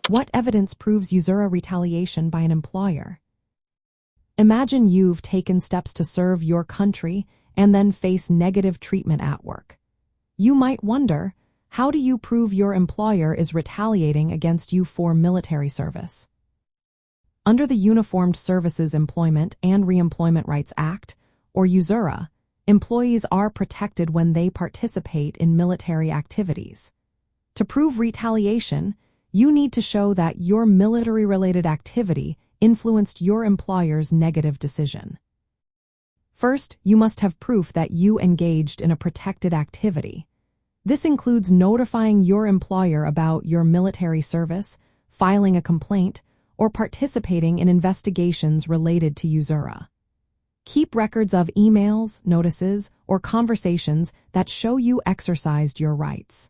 What evidence proves USERRA retaliation by an employer? Imagine you've taken steps to serve your country and then face negative treatment at work. You might wonder, how do you prove your employer is retaliating against you for military service? Under the Uniformed Services Employment and Reemployment Rights Act, or USERRA, employees are protected when they participate in military activities. To prove retaliation, you need to show that your military-related activity influenced your employer's negative decision. First, you must have proof that you engaged in a protected activity. This includes notifying your employer about your military service, filing a complaint, or participating in investigations related to USERRA. Keep records of emails, notices, or conversations that show you exercised your rights.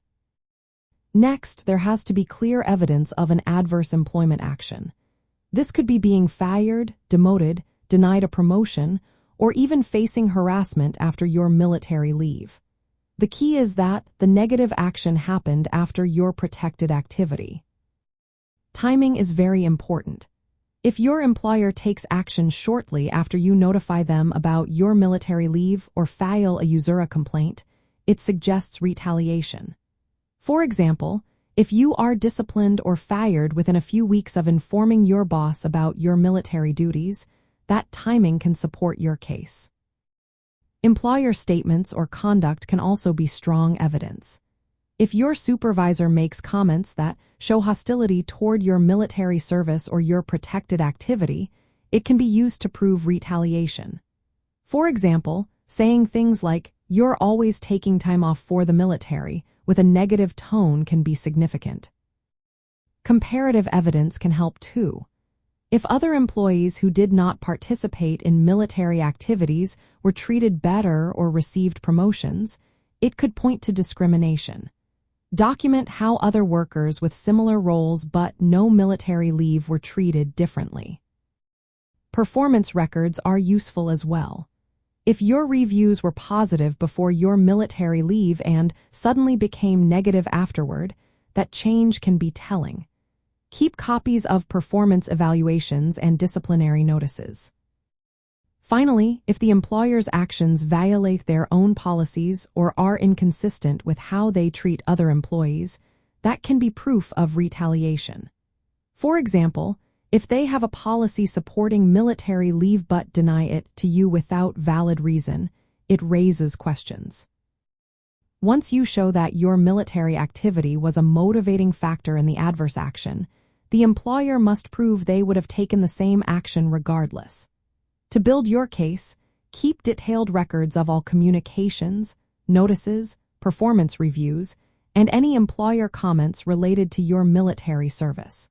Next, there has to be clear evidence of an adverse employment action. This could be being fired, demoted, denied a promotion, or even facing harassment after your military leave. The key is that the negative action happened after your protected activity. Timing is very important. If your employer takes action shortly after you notify them about your military leave or file a USERRA complaint, it suggests retaliation. For example, if you are disciplined or fired within a few weeks of informing your boss about your military duties, that timing can support your case. Employer statements or conduct can also be strong evidence. If your supervisor makes comments that show hostility toward your military service or your protected activity, it can be used to prove retaliation. For example, saying things like, "You're always taking time off for the military," with a negative tone can be significant. Comparative evidence can help too. If other employees who did not participate in military activities were treated better or received promotions, it could point to discrimination. Document how other workers with similar roles but no military leave were treated differently. Performance records are useful as well. If your reviews were positive before your military leave and suddenly became negative afterward, that change can be telling. Keep copies of performance evaluations and disciplinary notices. Finally, if the employer's actions violate their own policies or are inconsistent with how they treat other employees, that can be proof of retaliation. For example, if they have a policy supporting military leave but deny it to you without valid reason, it raises questions. Once you show that your military activity was a motivating factor in the adverse action, the employer must prove they would have taken the same action regardless. To build your case, keep detailed records of all communications, notices, performance reviews, and any employer comments related to your military service.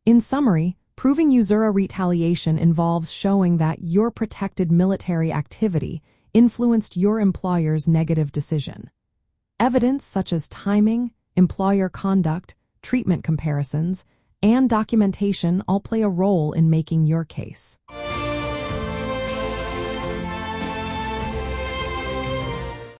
In summary, proving USERRA retaliation involves showing that your protected military activity influenced your employer's negative decision. Evidence such as timing, employer conduct, treatment comparisons, and documentation all play a role in making your case.